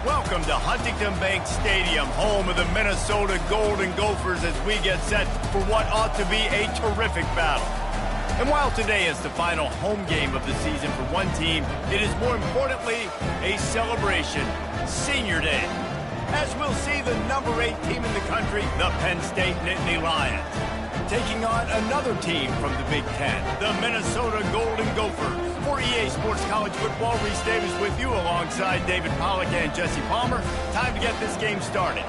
Welcome to Huntington Bank Stadium, home of the Minnesota Golden Gophers, as we get set for what ought to be a terrific battle. And while today is the final home game of the season for one team, it is more importantly a celebration, Senior Day, as we'll see the number 8 team in the country, the Penn State Nittany Lions, taking on another team from the Big Ten, the Minnesota Golden Gophers. For EA Sports College Football, Reese Davis with you alongside David Pollack and Jesse Palmer. Time to get this game started.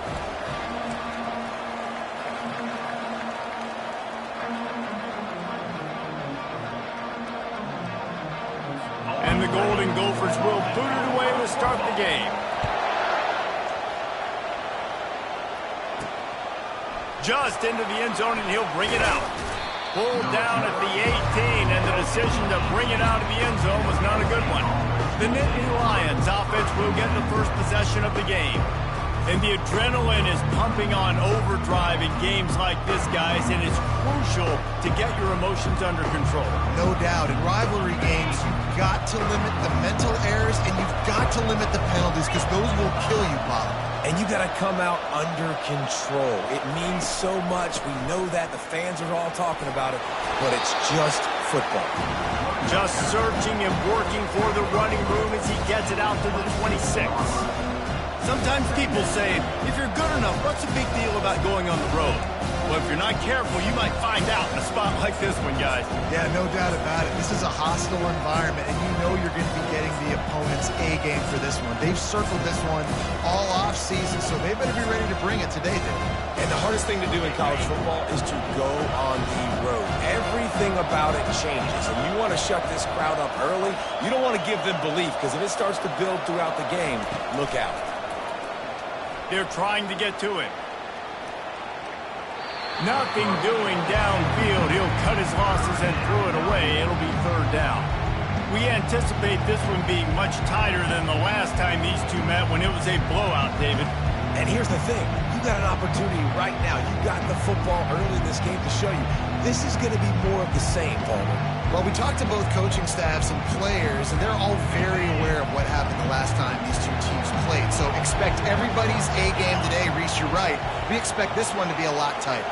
And the Golden Gophers will boot it away to start the game. Just into the end zone, and he'll bring it out. Pulled down at the 18, and the decision to bring it out of the end zone was not a good one. The Nittany Lions offense will get the first possession of the game. And the adrenaline is pumping on overdrive in games like this, guys, and it's crucial to get your emotions under control. No doubt. In rivalry games, you've got to limit the mental errors, and you've got to limit the penalties, because those will kill you, Bob. And you got to come out under control. It means so much. We know that. The fans are all talking about it, but it's just football. Just searching and working for the running room as he gets it out to the 26. Sometimes people say, if you're good enough, what's the big deal about going on the road? Well, if you're not careful, you might find out in a spot like this one, guys. Yeah, no doubt about it. This is a hostile environment, and you know you're going to be getting the opponent's A-game for this one. They've circled this one all off-season, so they better be ready to bring it today, Dave. And the hardest thing to do in college football is to go on the road. Everything about it changes, and you want to shut this crowd up early. You don't want to give them belief, because if it starts to build throughout the game, look out. They're trying to get to it. Nothing doing downfield. He'll cut his losses and throw it away. It'll be third down. We anticipate this one being much tighter than the last time these two met when it was a blowout, David. And here's the thing. You got an opportunity right now. You got the football early in this game to show you. This is going to be more of the same, Palmer. Well, we talked to both coaching staffs and players, and they're all very aware of what happened the last time these two teams played. So expect everybody's A-game today. Reese, you're right. We expect this one to be a lot tighter.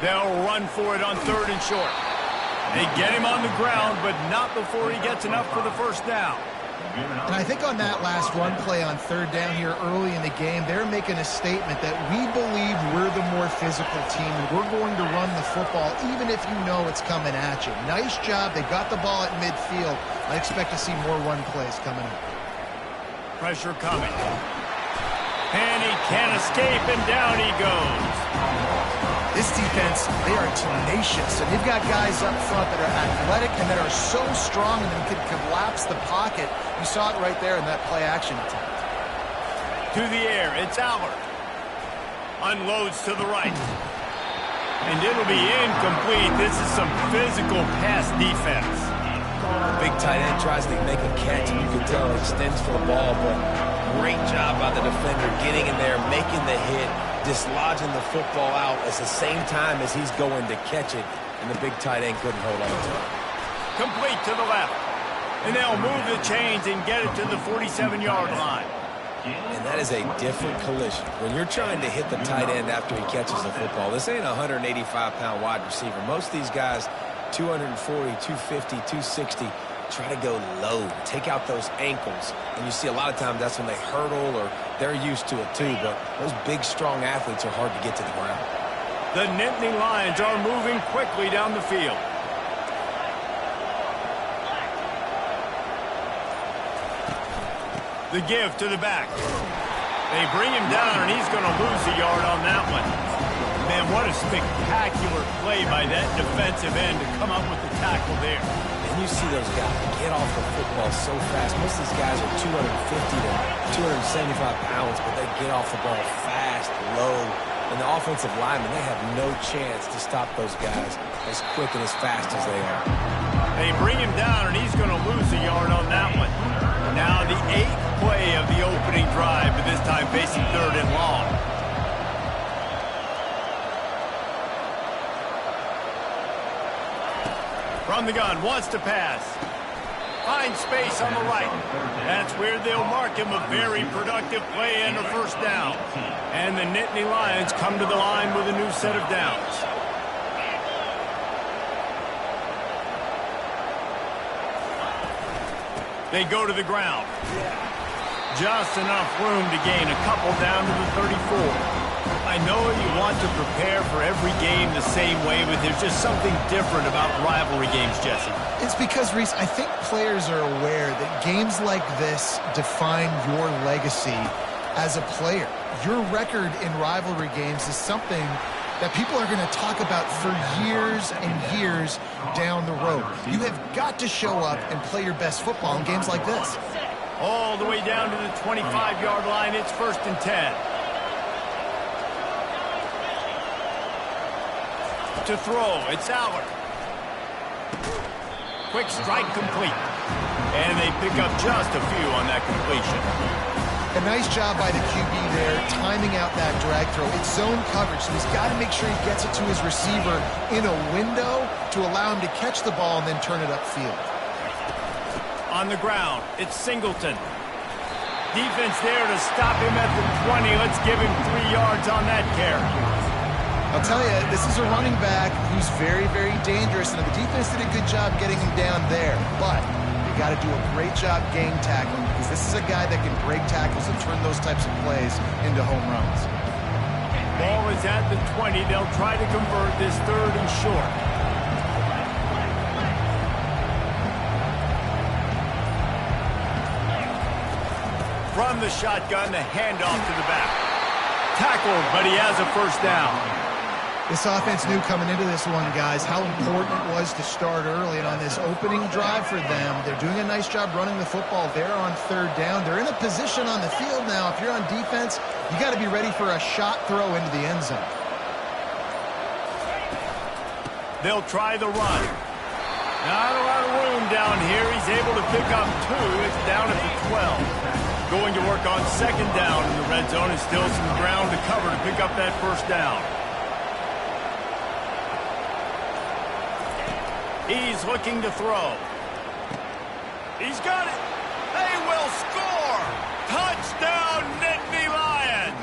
They'll run for it on 3rd and short. They get him on the ground, but not before he gets enough for the first down. And I think on that last run play on 3rd down here early in the game, they're making a statement that we believe we're the more physical team, and we're going to run the football even if you know it's coming at you. Nice job. They got the ball at midfield. I expect to see more run plays coming up. Pressure coming. And he can't escape, and down he goes. This defense, they are tenacious, and they've got guys up front that are athletic and that are so strong and can collapse the pocket. You saw it right there in that play-action attempt. To the air, it's Allard. Unloads to the right. And it'll be incomplete. This is some physical pass defense. Big tight end tries to make a catch, and you can tell it extends for the ball, but great job by the defender getting in there, making the hit, dislodging the football out at the same time as he's going to catch it, and the big tight end couldn't hold on to it. Complete to the left. And they'll move the chains and get it to the 47-yard line. And that is a different collision. When you're trying to hit the tight end after he catches the football, this ain't a 185-pound wide receiver. Most of these guys, 240, 250, 260, try to go low, take out those ankles. And you see a lot of times that's when they hurdle, or they're used to it too. But those big, strong athletes are hard to get to the ground. The Nittany Lions are moving quickly down the field. The give to the back. They bring him down, and he's going to lose a yard on that one. Man, what a spectacular play by that defensive end to come up with the tackle there. And you see those guys get off the football so fast. Most of these guys are 250 to 275 pounds, but they get off the ball fast, low. And the offensive linemen, they have no chance to stop those guys as quick and as fast as they are. They bring him down, and he's going to lose a yard on that one. Now the 8th play of the opening drive, but this time facing 3rd and long. From the gun, wants to pass. Finds space on the right. That's where they'll mark him. A very productive play and a first down. And the Nittany Lions come to the line with a new set of downs. They go to the ground. Just enough room to gain a couple down to the 34. I know you want to prepare for every game the same way, but there's just something different about rivalry games, Jesse. It's because, Reese, I think players are aware that games like this define your legacy as a player. Your record in rivalry games is something that people are going to talk about for years and years down the road. You have got to show up and play your best football in games like this. All the way down to the 25-yard line. It's 1st and 10. To throw, it's Aller. Quick strike complete. And they pick up just a few on that completion. A nice job by the QB there, timing out that drag throw. It's zone coverage, so he's got to make sure he gets it to his receiver in a window to allow him to catch the ball and then turn it upfield. On the ground, it's Singleton. Defense there to stop him at the 20. Let's give him 3 yards on that carry. I'll tell you, this is a running back who's very, very dangerous, and the defense did a good job getting him down there. But you got to do a great job game tackling, because this is a guy that can break tackles and turn those types of plays into home runs. Ball is at the 20. They'll try to convert this 3rd and short. From the shotgun, the handoff to the back. Tackled, but he has a first down. This offense knew coming into this one, guys, how important it was to start early. And on this opening drive for them, they're doing a nice job running the football there on 3rd down. They're in a position on the field now. If you're on defense, you got to be ready for a shot throw into the end zone. They'll try the run. Not a lot of room down here. He's able to pick up 2. It's down at the 12. Going to work on 2nd down in the red zone. And still some ground to cover to pick up that first down. He's looking to throw. He's got it. They will score. Touchdown, Nittany Lions.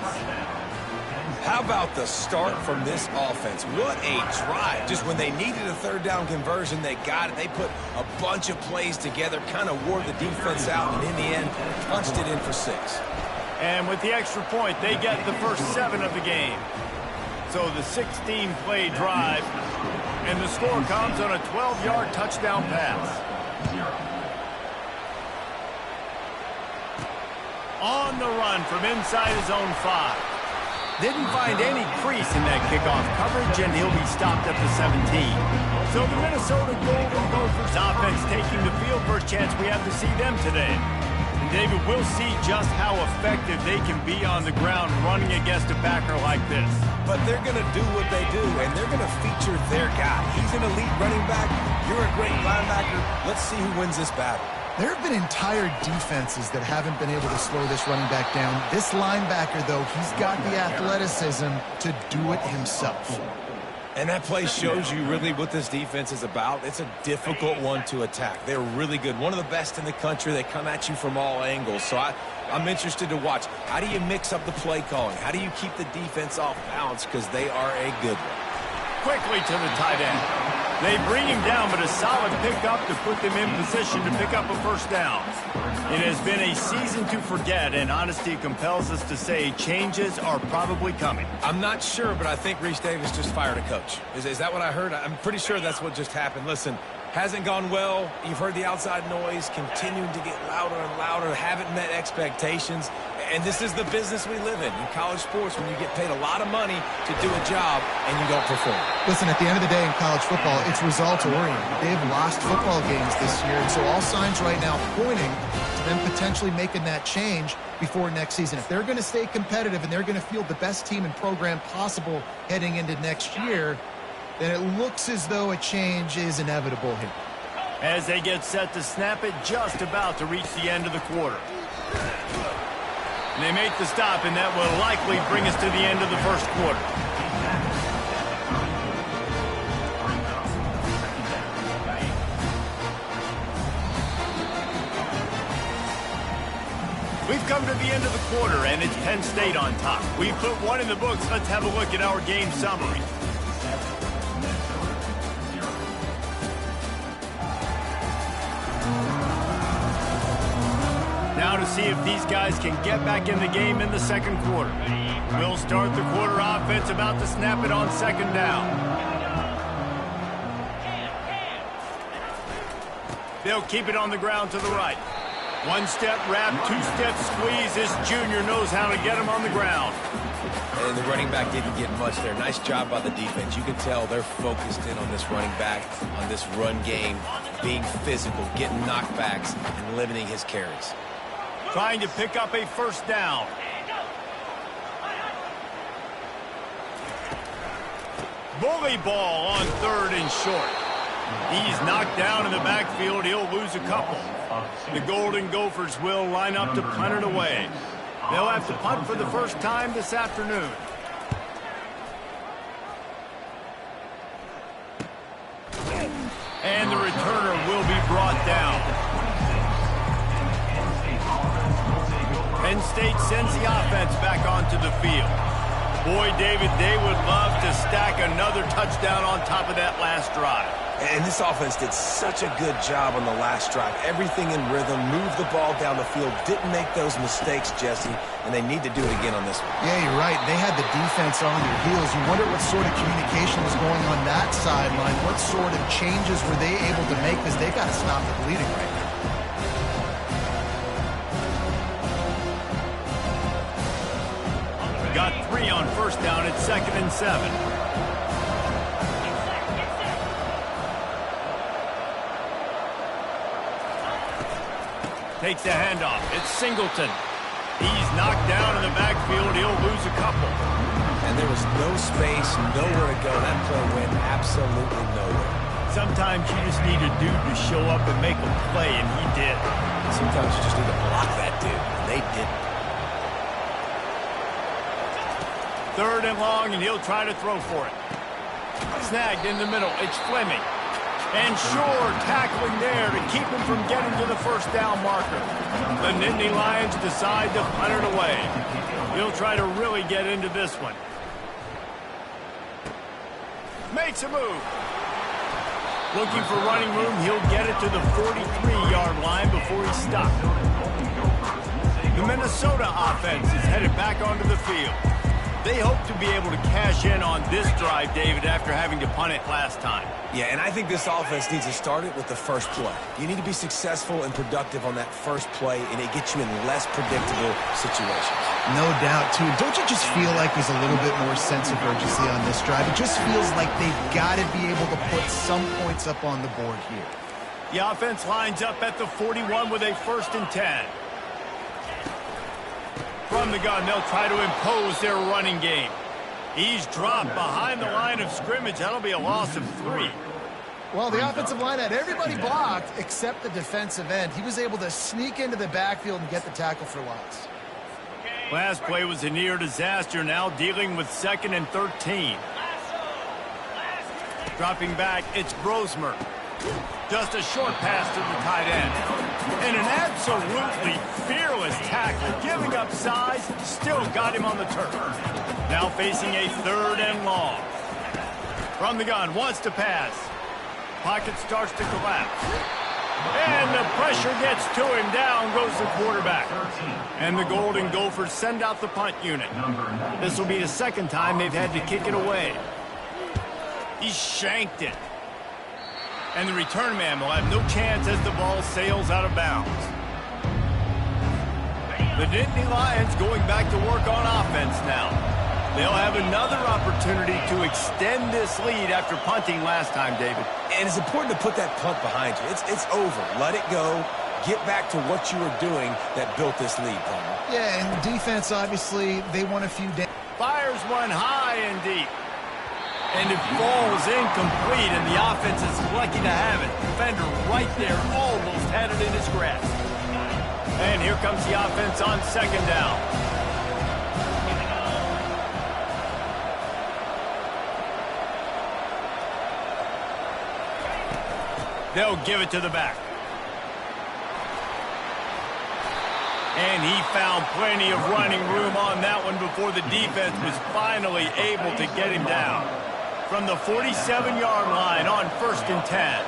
How about the start from this offense? What a drive. Just when they needed a 3rd down conversion, they got it. They put a bunch of plays together, kind of wore the defense out, and in the end, punched it in for 6. And with the extra point, they get the first 7 of the game. So the 16-play drive, and the score comes on a 12-yard touchdown pass. On the run from inside his own 5. Didn't find any crease in that kickoff coverage, and he'll be stopped at the 17. So the Minnesota Golden Gophers offense taking the field. First chance we have to see them today. And David, we'll see just how effective they can be on the ground running against a backer like this. But they're going to do what they do, and they're going to feature their guy. He's an elite running back. You're a great linebacker. Let's see who wins this battle. There have been entire defenses that haven't been able to slow this running back down. This linebacker, though, he's got the athleticism to do it himself. And that play shows you really what this defense is about. It's a difficult one to attack. They're really good. One of the best in the country. They come at you from all angles. So I'm interested to watch. How do you mix up the play calling? How do you keep the defense off balance? Because they are a good one. Quickly to the tight end. They bring him down, but a solid pickup to put them in position to pick up a first down. It has been a season to forget, and honesty compels us to say changes are probably coming. I'm not sure, but I think Reese Davis just fired a coach. Is that what I heard? I'm pretty sure that's what just happened. Listen, hasn't gone well. You've heard the outside noise continuing to get louder and louder. Haven't met expectations. And this is the business we live in college sports, when you get paid a lot of money to do a job and you don't perform. Listen, at the end of the day in college football, it's results-oriented. They've lost football games this year, and so all signs right now pointing to them potentially making that change before next season. If they're going to stay competitive and they're going to field the best team and program possible heading into next year, then it looks as though a change is inevitable here. As they get set to snap it, just about to reach the end of the quarter. And they make the stop, and that will likely bring us to the end of the first quarter. We've come to the end of the quarter, and it's Penn State on top. We've put one in the books. Let's have a look at our game summary. Now to see if these guys can get back in the game in the second quarter. We'll start the quarter offense, about to snap it on second down. They'll keep it on the ground to the right. One-step wrap, two-step squeeze. This junior knows how to get him on the ground. And the running back didn't get much there. Nice job by the defense. You can tell they're focused in on this running back, on this run game, being physical, getting knockbacks, and limiting his carries. Trying to pick up a first down. Bully ball on third and short. He's knocked down in the backfield. He'll lose a couple. The Golden Gophers will line up to punt it away. They'll have to punt for the first time this afternoon. And the returner will be brought down. Penn State sends the offense back onto the field. Boy, David, they would love to stack another touchdown on top of that last drive. And this offense did such a good job on the last drive. Everything in rhythm, moved the ball down the field, didn't make those mistakes, Jesse, and they need to do it again on this one. Yeah, you're right. They had the defense on their heels. You wonder what sort of communication was going on that sideline. What sort of changes were they able to make, because they got to stop the bleeding right now. Got 3 on first down at 2nd and 7. Takes the handoff. It's Singleton. He's knocked down in the backfield. He'll lose a couple. And there was no space, nowhere to go. That play went absolutely nowhere. Sometimes you just need a dude to show up and make a play, and he did. Sometimes you just need to block that dude, and they didn't. 3rd and long, and he'll try to throw for it. Snagged in the middle. It's Fleming. And Shore tackling there to keep him from getting to the first down marker. The Nittany Lions decide to punt it away. He'll try to really get into this one. Makes a move. Looking for running room. He'll get it to the 43-yard line before he's stopped. The Minnesota offense is headed back onto the field. They hope to be able to cash in on this drive, David, after having to punt it last time. Yeah, and I think this offense needs to start it with the first play. You need to be successful and productive on that first play, and it gets you in less predictable situations. No doubt, too. Don't you just feel like there's a little bit more sense of urgency on this drive? It just feels like they've got to be able to put some points up on the board here. The offense lines up at the 41 with a 1st and 10. From the gun, they'll try to impose their running game. He's dropped behind the line of scrimmage. That'll be a loss of 3. Well, the offensive line had everybody blocked except the defensive end. He was able to sneak into the backfield and get the tackle for loss. Last play was a near disaster, now dealing with 2nd and 13. Dropping back, it's Brosmer. Just a short pass to the tight end. And an absolutely fearless tackle, giving up size, still got him on the turf. Now facing a 3rd and long. From the gun, wants to pass. Pocket starts to collapse. And the pressure gets to him. Down goes the quarterback. And the Golden Gophers send out the punt unit. This will be the 2nd time they've had to kick it away. He shanked it. And the return man will have no chance as the ball sails out of bounds. The Nittany Lions going back to work on offense now. They'll have another opportunity to extend this lead after punting last time, David. And it's important to put that punt behind you. It's over. Let it go. Get back to what you were doing that built this lead, Palmer. Yeah, and defense, obviously, they won a few days. Fires one high and deep. And it falls incomplete, and the offense is lucky to have it. Defender right there almost had it in his grasp. And here comes the offense on 2nd down. They'll give it to the back. And he found plenty of running room on that one before the defense was finally able to get him down. From the 47-yard line on 1st and 10.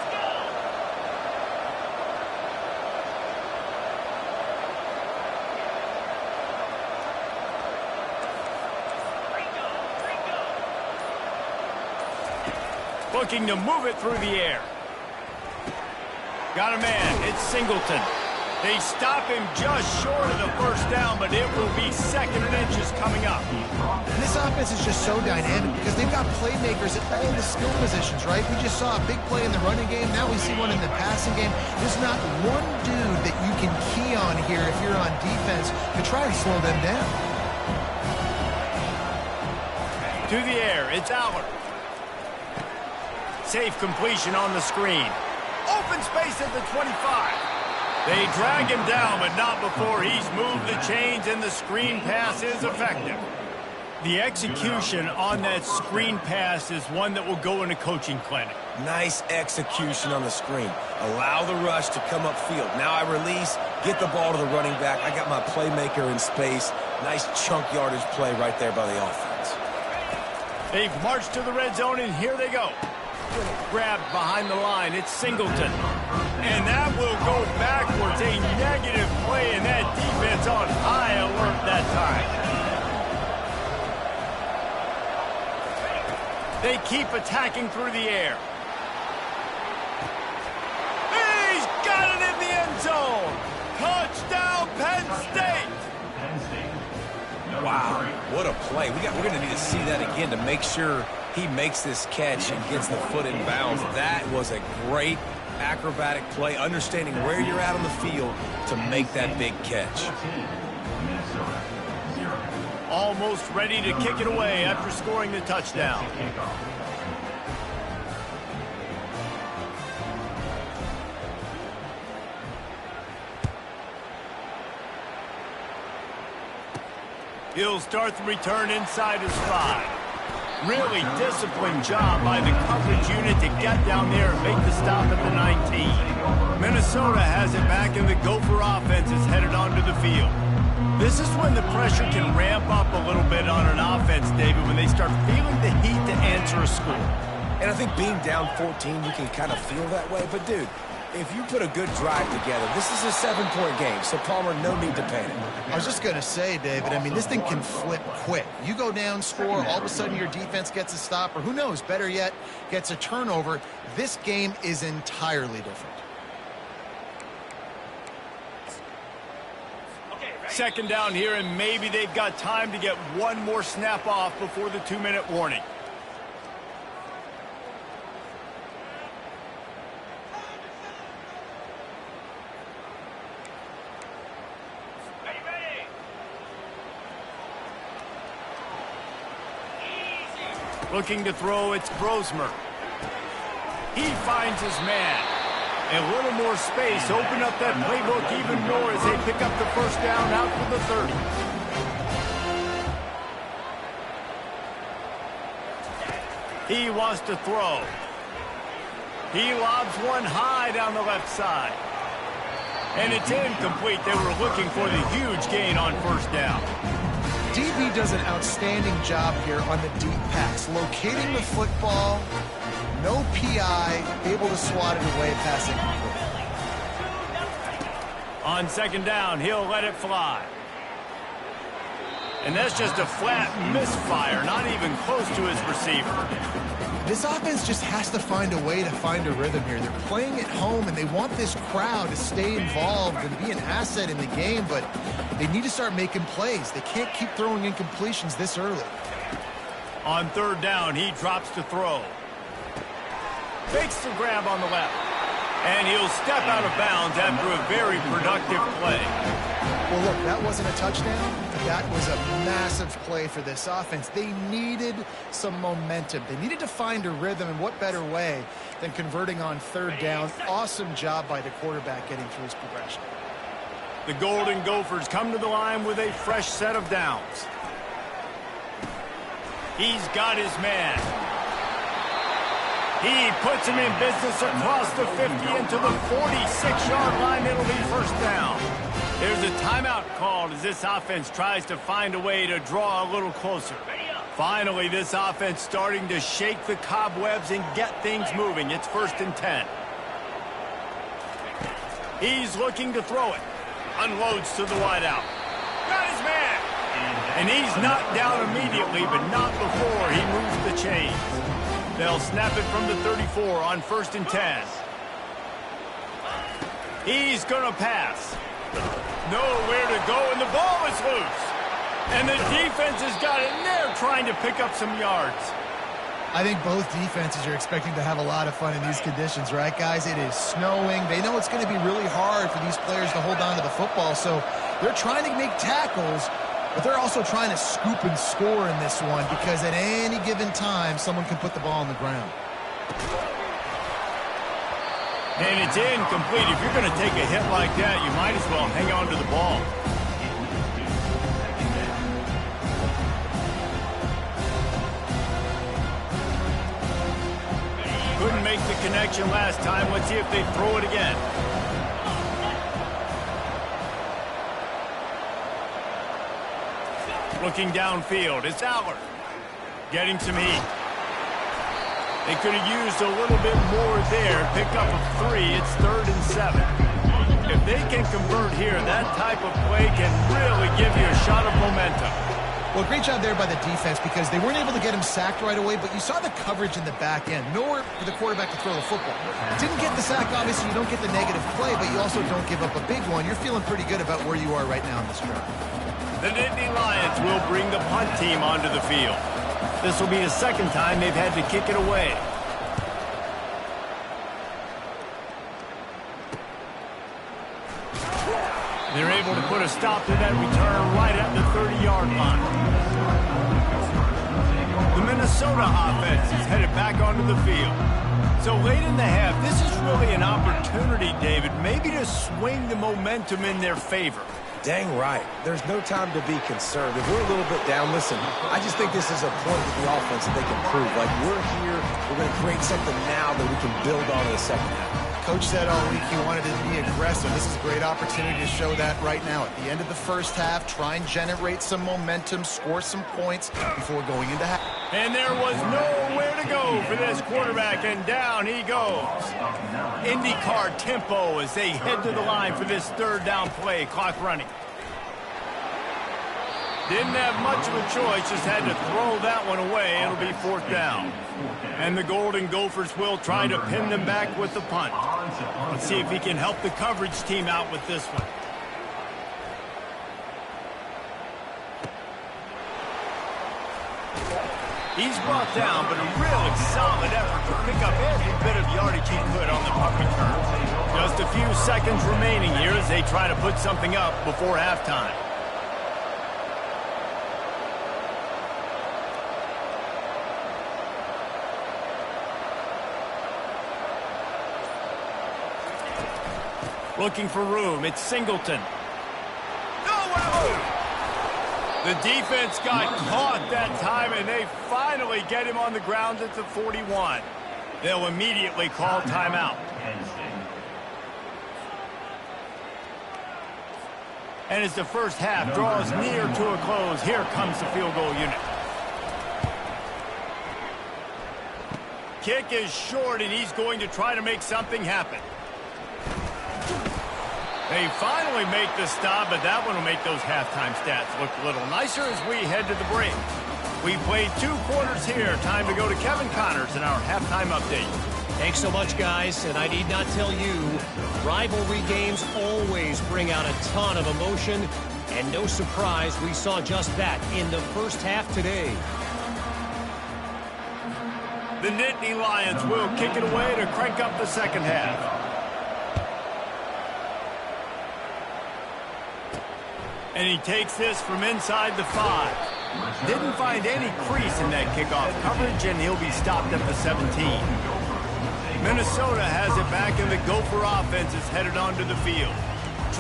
Looking to move it through the air. Got a man. It's Singleton. They stop him just short of the first down, but it will be 2nd and inches coming up. And this offense is just so dynamic because they've got playmakers at all the skill positions, right? We just saw a big play in the running game. Now we see one in the passing game. There's not one dude that you can key on here if you're on defense to try to slow them down. To the air. It's Allard. Safe completion on the screen. Open space at the 25. They drag him down, but not before he's moved the chains, and the screen pass is effective. The execution on that screen pass is one that will go in a coaching clinic. Nice execution on the screen. Allow the rush to come upfield. Now I release, get the ball to the running back. I got my playmaker in space. Nice chunk yardage play right there by the offense. They've marched to the red zone, and here they go. Grabbed behind the line. It's Singleton. And that will go backwards. A negative play, and that defense on high alert that time. They keep attacking through the air. He's got it in the end zone. Touchdown, Penn State. Wow, what a play. We're going to need to see that again to make sure he makes this catch and gets the foot in bounds. That was a great acrobatic play, understanding where you're at on the field to make that big catch. Almost ready to kick it away after scoring the touchdown. He'll start the return inside his 5. Really disciplined job by the coverage unit to get down there and make the stop at the 19. Minnesota has it back, and the Gopher offense is headed onto the field. This is when the pressure can ramp up a little bit on an offense, David, when they start feeling the heat to answer a score. And I think being down 14, you can kind of feel that way. But, dude, if you put a good drive together, this is a 7-point game, so Palmer, no need to panic. I was just going to say, David, I mean, this thing can flip quick. You go down, score, all of a sudden your defense gets a stop, or who knows, better yet, gets a turnover. This game is entirely different. 2nd down here, and maybe they've got time to get one more snap off before the 2-minute warning. Looking to throw, it's Brosmer. He finds his man. A little more space, open up that playbook even more as they pick up the first down out for the 30. He wants to throw. He lobs one high down the left side. And it's incomplete. They were looking for the huge gain on first down. DB does an outstanding job here on the deep pass, locating the football, no PI, able to swat it away, pass it. On 2nd down, he'll let it fly. And that's just a flat misfire, not even close to his receiver. This offense just has to find a way to find a rhythm here. They're playing at home, and they want this crowd to stay involved and be an asset in the game, but they need to start making plays. They can't keep throwing incompletions this early. On 3rd down, he drops to throw. Fakes the grab on the left. And he'll step out of bounds after a very productive play. Well, look, that wasn't a touchdown. That was a massive play for this offense. They needed some momentum. They needed to find a rhythm, and what better way than converting on 3rd down. Awesome job by the quarterback getting through his progression. The Golden Gophers come to the line with a fresh set of downs. He's got his man. He puts him in business across the 50 into the 46-yard line. It'll be first down. There's a timeout called as this offense tries to find a way to draw a little closer. Finally, this offense starting to shake the cobwebs and get things moving. It's 1st and 10. He's looking to throw it. Unloads to the wideout. Got his man. And he's knocked down immediately, but not before he moves the chains. They'll snap it from the 34 on 1st and 10. He's going to pass. Nowhere to go, and the ball is loose. And the defense has got it in there trying to pick up some yards. I think both defenses are expecting to have a lot of fun in these conditions, right, guys? It is snowing. They know it's going to be really hard for these players to hold on to the football, so they're trying to make tackles, but they're also trying to scoop and score in this one because at any given time, someone can put the ball on the ground. And it's incomplete. If you're going to take a hit like that, you might as well hang on to the ball. Couldn't make the connection last time. Let's see if they throw it again. Looking downfield, it's Aller. Getting some heat. They could have used a little bit more there. Pick up a 3. It's 3rd and 7. If they can convert here, that type of play can really give you a shot of momentum. Well, great job there by the defense because they weren't able to get him sacked right away, but you saw the coverage in the back end. Nowhere for the quarterback to throw the football. Didn't get the sack, obviously. You don't get the negative play, but you also don't give up a big one. You're feeling pretty good about where you are right now in this drive. The Nittany Lions will bring the punt team onto the field. This will be the second time they've had to kick it away. They're able to put a stop to that return right at the 30-yard line. The Minnesota offense is headed back onto the field. So late in the half, this is really an opportunity, David, maybe to swing the momentum in their favor. Dang right. There's no time to be concerned. If we're a little bit down, listen, I just think this is a point with the offense that they can prove. Like, we're here, we're going to create something now that we can build on in the second half. Coach said all week he wanted to be aggressive. This is a great opportunity to show that right now. At the end of the first half, try and generate some momentum, score some points before going into half. And there was nowhere to go for this quarterback, and down he goes. IndyCar tempo as they head to the line for this 3rd down play. Clock running. Didn't have much of a choice, just had to throw that one away. It'll be 4th down. And the Golden Gophers will try to pin them back with the punt. Let's see if he can help the coverage team out with this one. He's brought down, but a really solid effort to pick up every bit of yardage he could on the punt return. Just a few seconds remaining here as they try to put something up before halftime. Looking for room. It's Singleton. The defense got caught that time, and they finally get him on the ground at the 41. They'll immediately call timeout. And as the first half draws near to a close, here comes the field goal unit. Kick is short, and he's going to try to make something happen. They finally make the stop, but that one will make those halftime stats look a little nicer as we head to the break. We played 2 quarters here. Time to go to Kevin Connors in our halftime update. Thanks so much, guys. And I need not tell you, rivalry games always bring out a ton of emotion. And no surprise, we saw just that in the first half today. The Nittany Lions will kick it away to crank up the second half. And he takes this from inside the 5. Didn't find any crease in that kickoff coverage, and he'll be stopped at the 17. Minnesota has it back, and the Gopher offense is headed onto the field.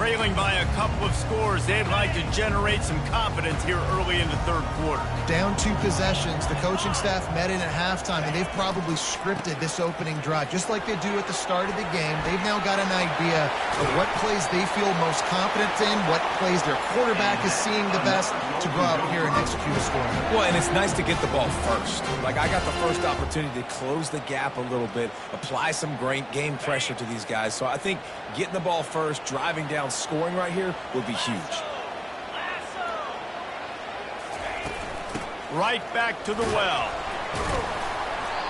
trailing by a couple of scores. They'd like to generate some confidence here early in the third quarter. Down 2 possessions. The coaching staff met in at halftime, and they've probably scripted this opening drive, just like they do at the start of the game. They've now got an idea of what plays they feel most confident in, what plays their quarterback is seeing the best to go out here and execute a score. Well, and it's nice to get the ball first. Like, I got the first opportunity to close the gap a little bit, apply some great game pressure to these guys. So I think getting the ball first, driving down, scoring right here would be huge. Right back to the well.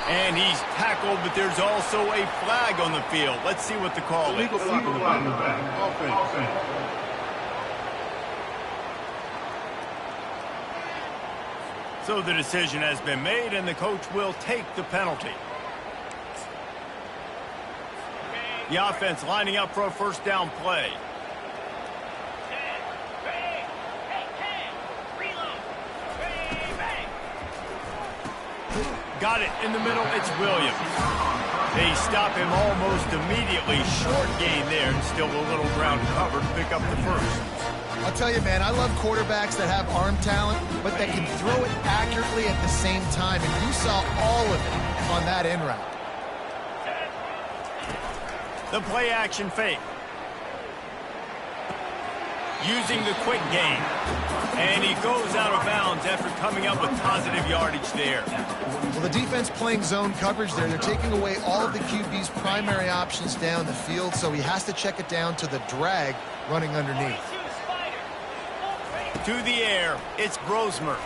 And he's tackled, but there's also a flag on the field. Let's see what the call is. So the decision has been made, and the coach will take the penalty. The offense lining up for a first down play. Got it in the middle. It's Williams. They stop him almost immediately. Short gain there, and still a little ground covered to pick up the first. I'll tell you, man, I love quarterbacks that have arm talent, but that can throw it accurately at the same time. And you saw all of it on that in route. The play action fake. Using the quick game. And he goes out of bounds after coming up with positive yardage there. Well, the defense playing zone coverage there. They're taking away all of the QB's primary options down the field, so he has to check it down to the drag running underneath. To the air, it's Brosmer.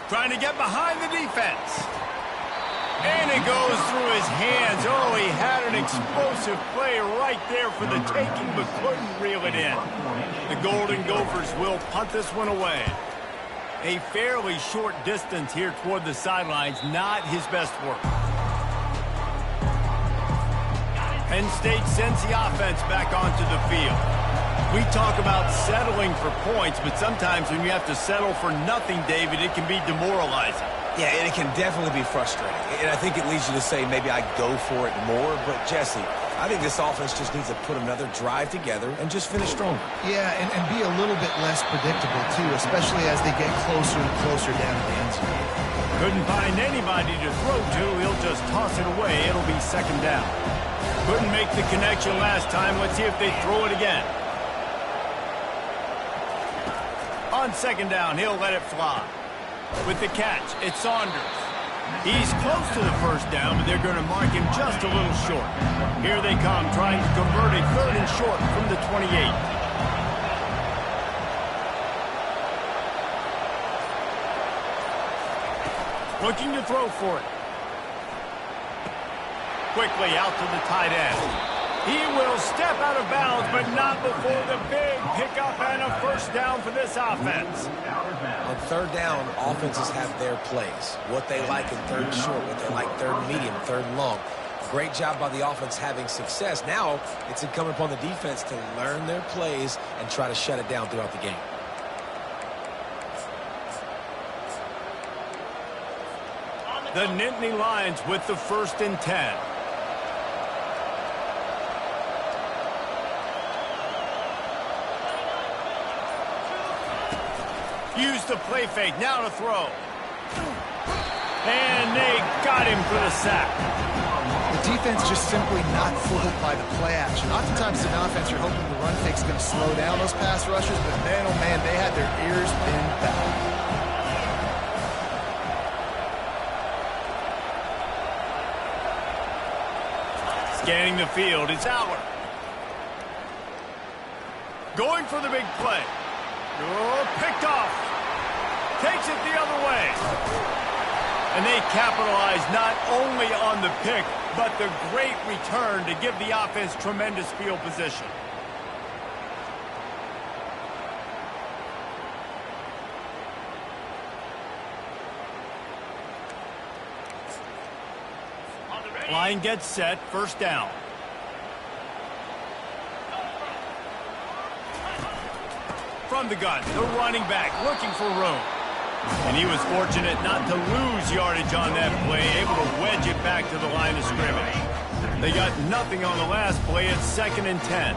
Trying to get behind the defense. And it goes through his hands. Oh, he had an explosive play right there for the taking, but couldn't reel it in. The Golden Gophers will punt this one away. A fairly short distance here toward the sidelines, not his best work. Penn State sends the offense back onto the field. We talk about settling for points, but sometimes when you have to settle for nothing, David, it can be demoralizing. Yeah, and it can definitely be frustrating. And I think it leads you to say maybe I go for it more. But, Jesse, I think this offense just needs to put another drive together and just finish stronger. Yeah, and be a little bit less predictable, too, especially as they get closer and closer down to the end zone. Couldn't find anybody to throw to. He'll just toss it away. It'll be second down. Couldn't make the connection last time. Let's see if they throw it again. On second down, he'll let it fly. With the catch, it's Saunders. He's close to the first down, but they're going to mark him just a little short. Here they come, trying to convert a third and short from the 28. Looking to throw for it. Quickly out to the tight end. He will step out of bounds, but not before the big pickup and a first down for this offense. On third down, offenses have their plays. What they like in third and short, what they like third and medium, third and long. Great job by the offense having success. Now it's incumbent upon the defense to learn their plays and try to shut it down throughout the game. The Nittany Lions with the 1st and 10. Use the play fake, now to throw. And they got him for the sack. The defense just simply not fooled by the play action. Oftentimes in offense, you're hoping the run fake's going to slow down those pass rushes, but man, oh man, they had their ears pinned back. Scanning the field, it's Aller. Going for the big play. Oh, picked off. Takes it the other way. And they capitalize not only on the pick, but the great return to give the offense tremendous field position. Line gets set, first down. From the gun, the running back looking for room. And he was fortunate not to lose yardage on that play, able to wedge it back to the line of scrimmage. They got nothing on the last play. It's 2nd and 10.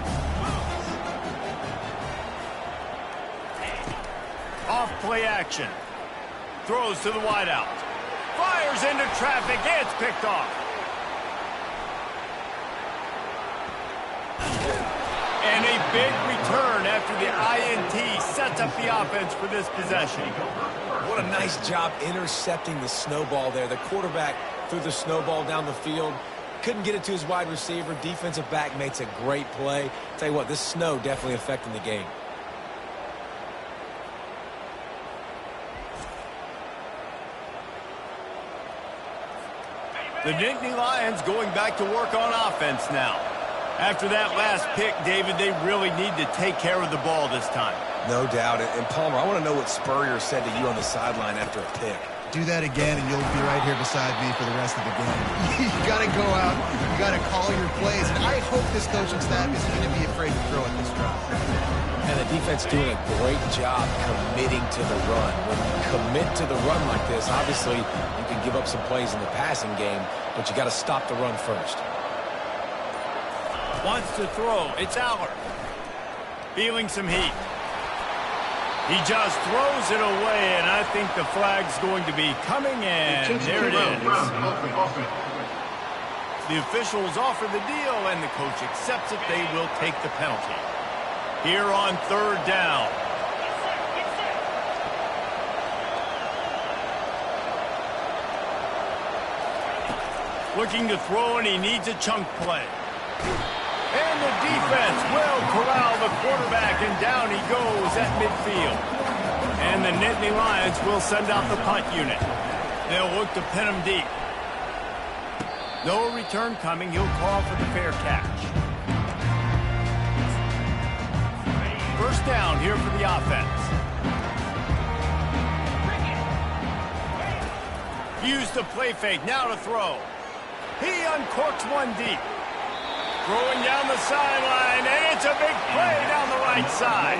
off play action. Throws to the wideout. Fires into traffic. It's picked off. And a big return after the INT sets up the offense for this possession. What a nice job intercepting the snowball there. The quarterback threw the snowball down the field. Couldn't get it to his wide receiver. Defensive back makes a great play. Tell you what, this snow definitely affecting the game. The Nittany Lions going back to work on offense now. After that last pick, David, they really need to take care of the ball this time. No doubt. And Palmer, I want to know what Spurrier said to you on the sideline after a pick. Do that again, and you'll be right here beside me for the rest of the game. You got to go out. You got to call your plays. And I hope this coaching staff isn't going to be afraid to throw at this drive. And the defense doing a great job committing to the run. When you commit to the run like this, obviously you can give up some plays in the passing game, but you got to stop the run first. Wants to throw. It's Aller. Feeling some heat. He just throws it away, and I think the flag's going to be coming, and there it is. The officials offer the deal, and the coach accepts it. They will take the penalty. Here on third down. Looking to throw, and he needs a chunk play. And the defense will corral the quarterback, and down he goes at midfield. And the Nittany Lions will send out the punt unit. They'll look to pin him deep. No return coming. He'll call for the fair catch. First down here for the offense. Use the play fake. Now to throw. He uncorks one deep. Throwing down the sideline, and it's a big play down the right side.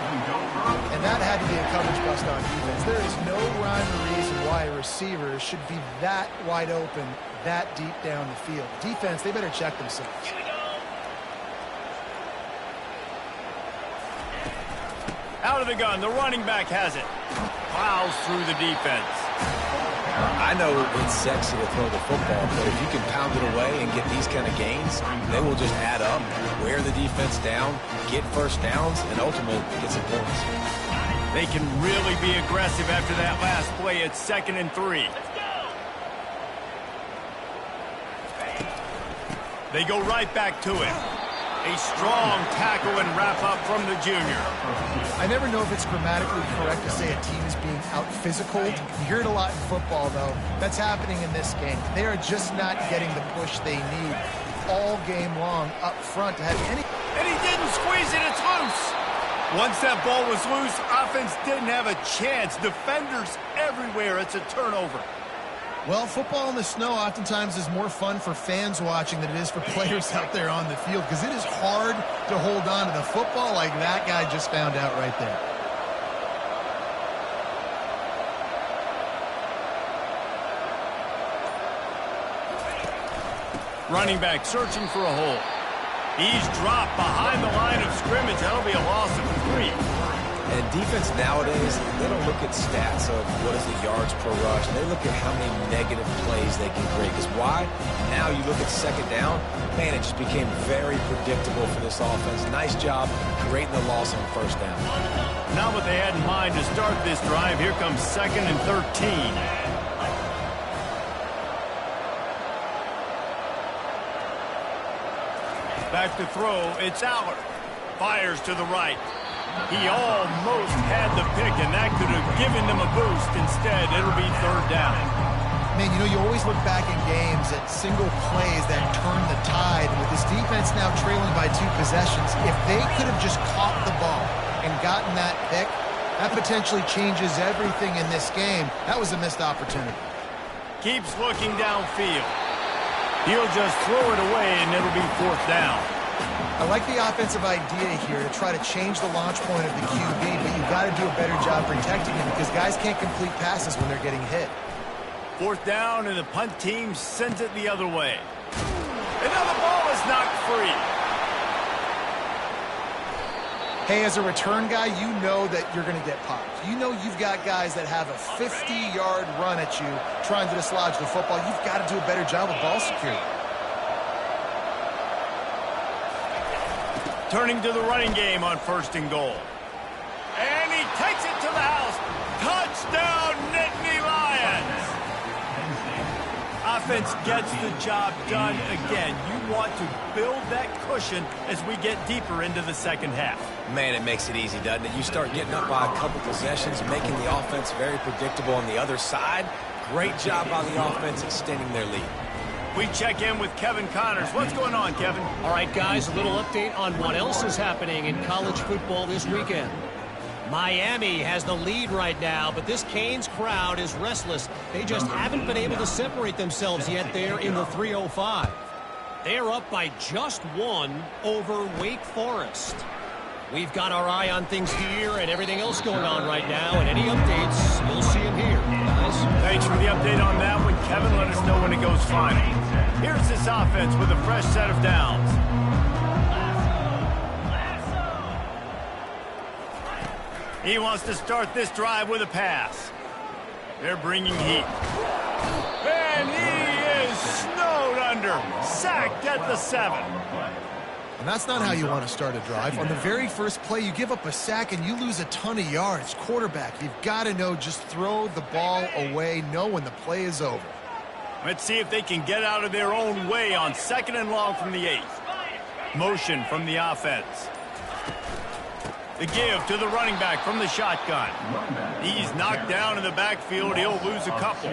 And that had to be a coverage bust on defense. There is no rhyme or reason why a receiver should be that wide open, that deep down the field. Defense, they better check themselves. Out of the gun, the running back has it. Plows through the defense. I know it's sexy to throw the football, but if you can pound it away and get these kind of gains, they will just add up, wear the defense down, get first downs, and ultimately get some points. They can really be aggressive after that last play. It's 2nd and 3. They go right back to it. A strong tackle and wrap up from the junior. I never know if it's grammatically correct to say a team is being out-physical. You hear it a lot in football, though. That's happening in this game. They are just not getting the push they need all game long up front to have any... And he didn't squeeze it. It's loose. Once that ball was loose, offense didn't have a chance. Defenders everywhere. It's a turnover. Well, football in the snow oftentimes is more fun for fans watching than it is for players out there on the field, because it is hard to hold on to the football like that guy just found out right there. Running back searching for a hole. He's dropped behind the line of scrimmage. That'll be a loss of 3. And defense nowadays, they don't look at stats of what is the yards per rush. They look at how many negative plays they can create. Because why? Now you look at 2nd down, man, it just became very predictable for this offense. Nice job creating the loss on 1st down. Not what they had in mind to start this drive. Here comes 2nd and 13. Back to throw. It's Aller. Fires to the right. He almost had the pick, and that could have given them a boost. Instead, it'll be 3rd down. Man, you know, you always look back in games at single plays that turn the tide. With this defense now trailing by 2 possessions, if they could have just caught the ball and gotten that pick, that potentially changes everything in this game. That was a missed opportunity. Keeps looking downfield. He'll just throw it away, and it'll be 4th down. I like the offensive idea here to try to change the launch point of the QB, but you've got to do a better job protecting him because guys can't complete passes when they're getting hit. 4th down, and the punt team sends it the other way. And now the ball is knocked free. Hey, as a return guy, you know that you're going to get popped. You know you've got guys that have a 50-yard run at you trying to dislodge the football. You've got to do a better job with ball security. Turning to the running game on 1st and goal. And he takes it to the house. Touchdown, Nittany Lions! Offense gets the job done again. You want to build that cushion as we get deeper into the second half. Man, it makes it easy, doesn't it? You start getting up by a couple possessions, making the offense very predictable on the other side. Great job by the offense extending their lead. We check in with Kevin Connors. What's going on, Kevin? All right, guys, a little update on what else is happening in college football this weekend. Miami has the lead right now, but this Canes crowd is restless. They just haven't been able to separate themselves yet there in the 305. They're up by just 1 over Wake Forest. We've got our eye on things here and everything else going on right now, and any updates, you'll see them here, guys. Thanks for the update on that one, Kevin. Let us know when it goes final. Here's this offense with a fresh set of downs. He wants to start this drive with a pass. They're bringing heat. And he is snowed under. Sacked at the 7. And that's not how you want to start a drive. On the very first play, you give up a sack and you lose a ton of yards. Quarterback, you've got to know, just throw the ball away, know when the play is over. Let's see if they can get out of their own way on 2nd and long from the 8. Motion from the offense. The give to the running back from the shotgun. He's knocked down in the backfield. He'll lose a couple.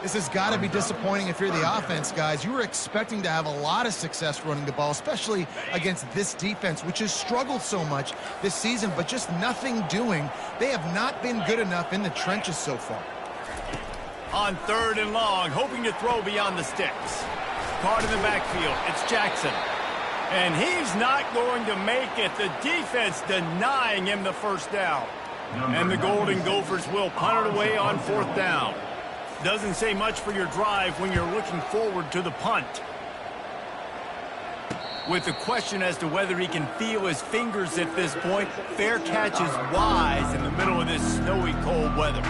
This has got to be disappointing if you're the offense, guys. You were expecting to have a lot of success running the ball, especially against this defense, which has struggled so much this season, but just nothing doing. They have not been good enough in the trenches so far. On 3rd and long, hoping to throw beyond the sticks. Caught in the backfield. It's Jackson. And he's not going to make it. The defense denying him the first down. And the Golden Gophers will punt it away on 4th down. Doesn't say much for your drive when you're looking forward to the punt. With the question as to whether he can feel his fingers at this point, fair catch is wise in the middle of this snowy, cold weather.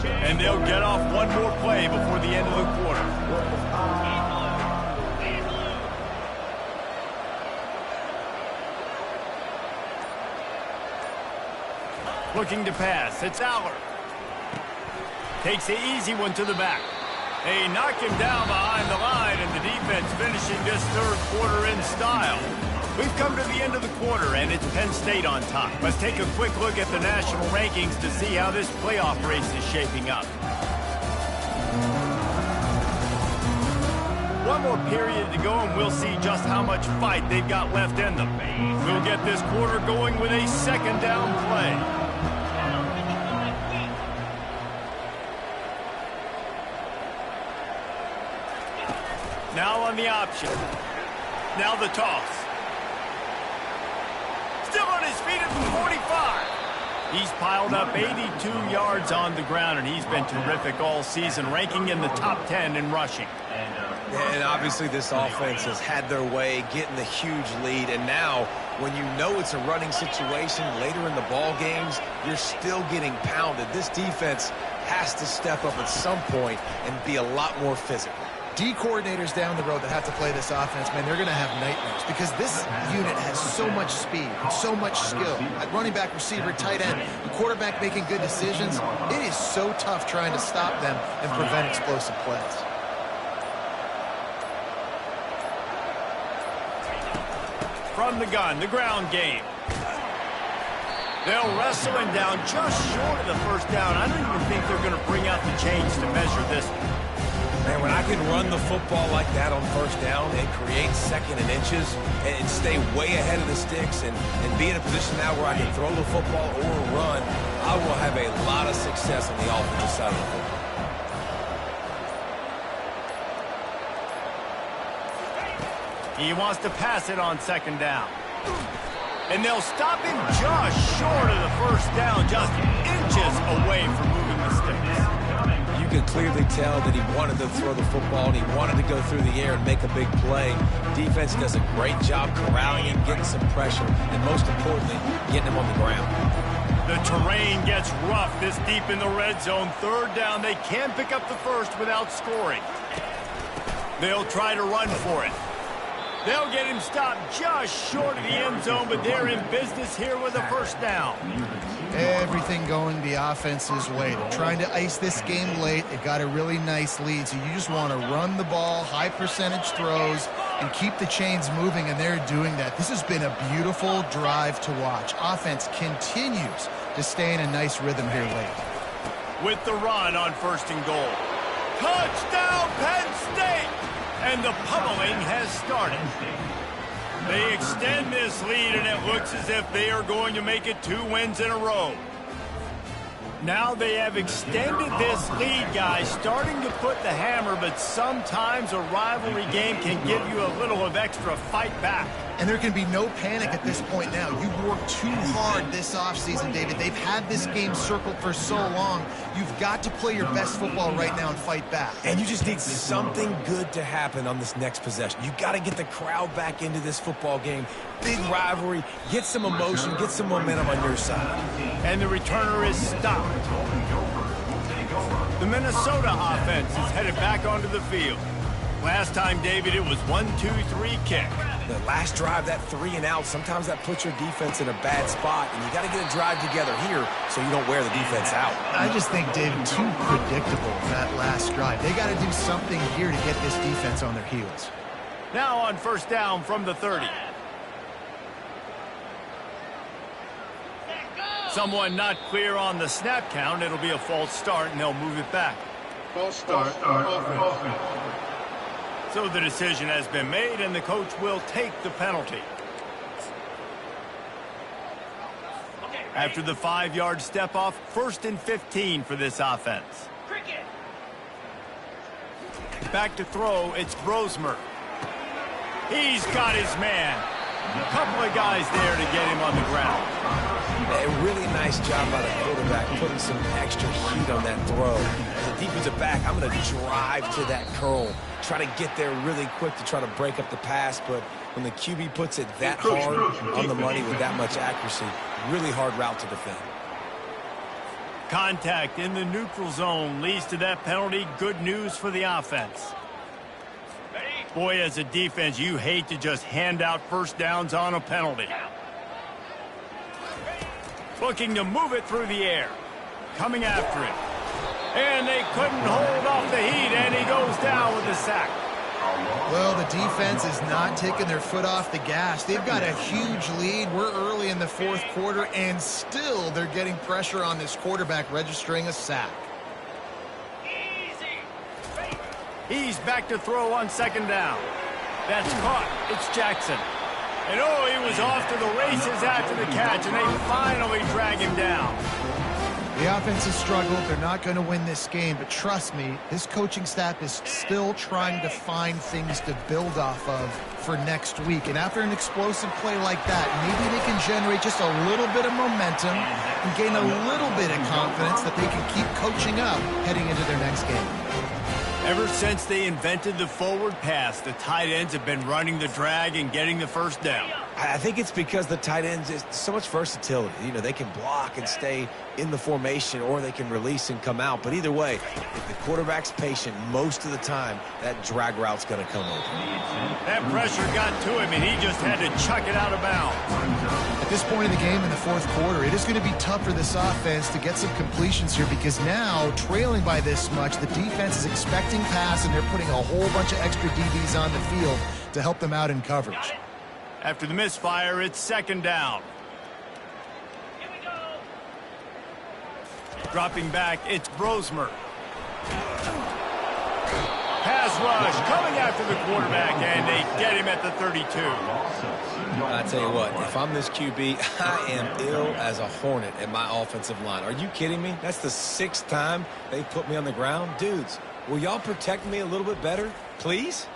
And they'll get off one more play before the end of the quarter. Looking to pass. It's Aller. Takes the easy one to the back. They knock him down behind the line, and the defense finishing this 3rd quarter in style. We've come to the end of the quarter, and it's Penn State on top. Let's take a quick look at the national rankings to see how this playoff race is shaping up. One more period to go, and we'll see just how much fight they've got left in them. We'll get this quarter going with a 2nd down play. Now on the option. Now the toss. Still on his feet at the 45. He's piled up 82 yards on the ground, and he's been terrific all season, ranking in the top 10 in rushing. And obviously this offense has had their way, getting the huge lead. And now, when you know it's a running situation later in the ball games, you're still getting pounded. This defense has to step up at some point and be a lot more physical. D coordinators down the road that have to play this offense, man, they're going to have nightmares because this unit has so much speed and so much skill. At running back, receiver, tight end, the quarterback making good decisions. It is so tough trying to stop them and prevent explosive plays. From the gun, the ground game. They'll wrestle him down just short of the 1st down. I don't even think they're going to bring out the chains to measure this one. Man, when I can run the football like that on 1st down and create 2nd and inches and stay way ahead of the sticks and be in a position now where I can throw the football or run, I will have a lot of success on the offensive side of the football. He wants to pass it on 2nd down. And they'll stop him just short of the 1st down, just inches away from moving the sticks. You could clearly tell that he wanted to throw the football and he wanted to go through the air and make a big play. Defense does a great job corralling him, getting some pressure, and most importantly, getting him on the ground. The terrain gets rough this deep in the red zone. Third down, they can pick up the first without scoring. They'll try to run for it. They'll get him stopped just short of the end zone, but they're in business here with a first down. Everything going the offense's way. They're trying to ice this game late. They got a really nice lead, so you just want to run the ball, high percentage throws, and keep the chains moving, and they're doing that. This has been a beautiful drive to watch. Offense continues to stay in a nice rhythm here late. With the run on 1st and goal. Touchdown, Penn State! And the pummeling has started. They extend this lead, and it looks as if they are going to make it 2 wins in a row. Now they have extended this lead, guys, starting to put the hammer, but sometimes a rivalry game can give you a little of extra fight back. And there can be no panic at this point now. You've worked too hard this offseason, David. They've had this game circled for so long. You've got to play your best football right now and fight back. And you just need something good to happen on this next possession. You got to get the crowd back into this football game. Big rivalry. Get some emotion. Get some momentum on your side. And the returner is stopped. The Minnesota offense is headed back onto the field. Last time, David, it was 1-2-3 kick. The last drive, that 3 and out, sometimes that puts your defense in a bad spot, and you got to get a drive together here so you don't wear the defense out. I just think, David, too predictable that last drive. They got to do something here to get this defense on their heels. Now on 1st down from the 30. Someone not clear on the snap count. It'll be a false start, and they'll move it back. False start. Offense. So the decision has been made, and the coach will take the penalty. After the 5-yard step off, 1st and 15 for this offense. Back to throw, it's Brosmer. He's got his man. A couple of guys there to get him on the ground. A really nice job by the quarterback, putting some extra heat on that throw. As a defensive back, I'm going to drive to that curl, try to get there really quick to try to break up the pass, but when the QB puts it that hard on the money with that much accuracy, really hard route to defend. Contact in the neutral zone leads to that penalty. Good news for the offense. Boy, as a defense, you hate to just hand out first downs on a penalty. Looking to move it through the air. Coming after him. And they couldn't hold off the heat, and he goes down with a sack. Well, the defense is not taking their foot off the gas. They've got a huge lead. We're early in the 4th quarter, and still they're getting pressure on this quarterback, registering a sack. He's back to throw on 2nd down. That's caught. It's Jackson. And oh, he was off to the races after the catch, and they finally drag him down. The offense has struggled. They're not going to win this game, but trust me, this coaching staff is still trying to find things to build off of for next week. And after an explosive play like that, maybe they can generate just a little bit of momentum and gain a little bit of confidence that they can keep coaching up heading into their next game. Ever since they invented the forward pass, the tight ends have been running the drag and getting the first down. I think it's because the tight ends is so much versatility. You know, they can block and stay in the formation, or they can release and come out. But either way, if the quarterback's patient most of the time, that drag route's going to come open. That pressure got to him, and he just had to chuck it out of bounds. At this point in the game in the 4th quarter, it is going to be tough for this offense to get some completions here, because now, trailing by this much, the defense is expecting pass, and they're putting a whole bunch of extra DBs on the field to help them out in coverage. After the misfire, it's 2nd down. Dropping back, it's Brosmer. Pass rush coming after the quarterback, and they get him at the 32. I tell you what, if I'm this QB, I am ill as a hornet at my offensive line. Are you kidding me? That's the 6th time they put me on the ground. Dudes, will y'all protect me a little bit better, please?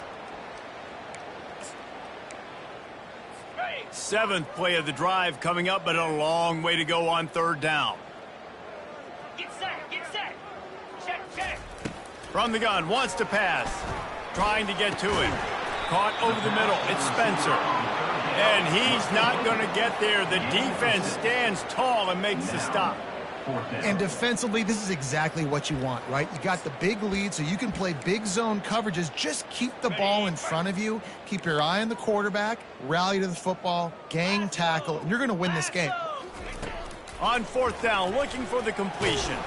7th play of the drive coming up, but a long way to go on 3rd down. Get set, get set. Check, check. From the gun, wants to pass. Trying to get to it. Caught over the middle. It's Spencer. And he's not going to get there. The defense stands tall and makes the stop. And defensively, this is exactly what you want, right? You got the big lead, so you can play big zone coverages. Just keep the ball in front of you. Keep your eye on the quarterback. Rally to the football. Gang tackle. And you're going to win this game. On fourth down, looking for the completion.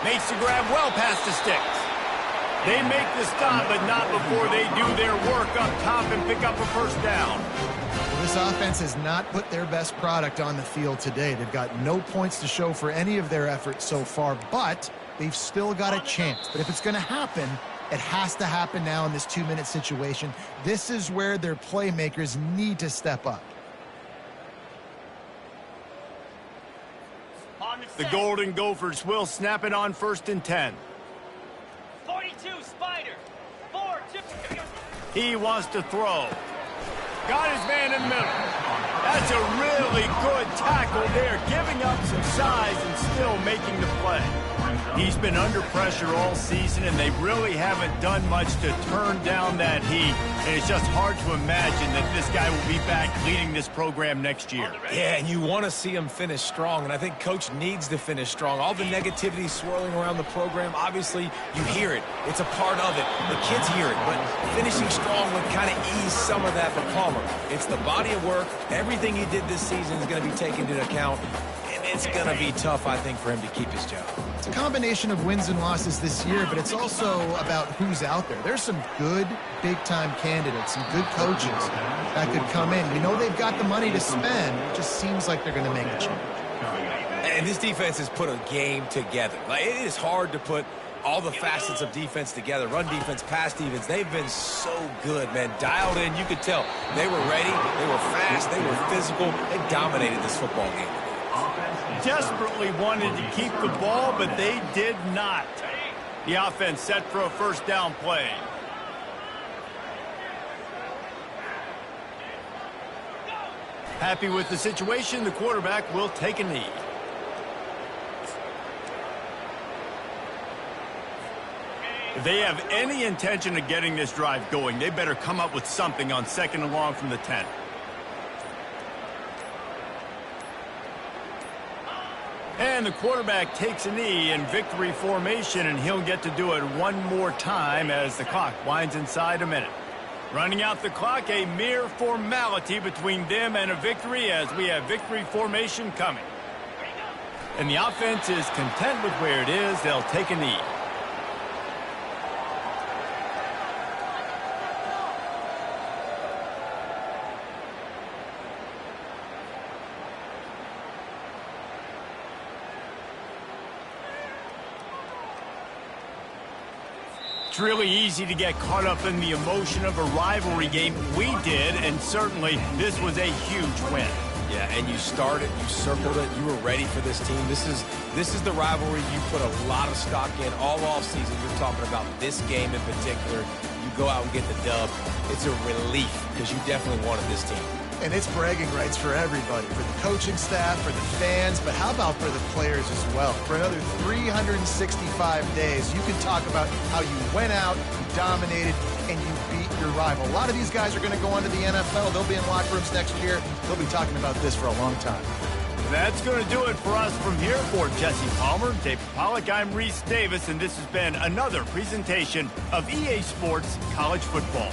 Makes the grab well past the sticks. They make the stop, but not before they do their work up top and pick up a first down. Well, this offense has not put their best product on the field today. They've got no points to show for any of their efforts so far, but they've still got a chance. But if it's going to happen, it has to happen now in this 2-minute situation. This is where their playmakers need to step up. The Golden Gophers will snap it on 1st and 10. 42, Spider. 4-2. He wants to throw. Got his man in the middle. That's a really good tackle there, giving up some size and still making the play. He's been under pressure all season, and they really haven't done much to turn down that heat. And it's just hard to imagine that this guy will be back leading this program next year. Yeah, and you want to see him finish strong, and I think Coach needs to finish strong. All the negativity swirling around the program, obviously, you hear it. It's a part of it. The kids hear it, but finishing strong would kind of ease some of that for Palmer. It's the body of work. Everything he did this season is going to be taken into account, and it's going to be tough, I think, for him to keep his job. It's a combination of wins and losses this year, but it's also about who's out there. There's some good big-time candidates, some good coaches that could come in. You know they've got the money to spend. It just seems like they're going to make a change. And this defense has put a game together. Like, it is hard to put all the facets of defense together. Run defense, pass defense. They've been so good, man. Dialed in. You could tell they were ready. They were fast. They were physical. They dominated this football game. Desperately wanted to keep the ball, but they did not. The offense set for a first down play. Happy with the situation, the quarterback will take a knee. If they have any intention of getting this drive going, they better come up with something on 2nd and long from the 10. And the quarterback takes a knee in victory formation, and he'll get to do it one more time as the clock winds inside a minute. Running out the clock, a mere formality between them and a victory as we have victory formation coming. And the offense is content with where it is. They'll take a knee. It's really easy to get caught up in the emotion of a rivalry game. We did, and certainly this was a huge win. Yeah, and you started, you circled it, you were ready for this team. This is the rivalry you put a lot of stock in all offseason. You're talking about this game in particular. You go out and get the dub. It's a relief because you definitely wanted this team. And it's bragging rights for everybody, for the coaching staff, for the fans, but how about for the players as well? For another 365 days, you can talk about how you went out, you dominated, and you beat your rival. A lot of these guys are going to go on to the NFL. They'll be in locker rooms next year. They'll be talking about this for a long time. That's going to do it for us from here. For Jesse Palmer, Dave Pollack, I'm Reese Davis, and this has been another presentation of EA Sports College Football.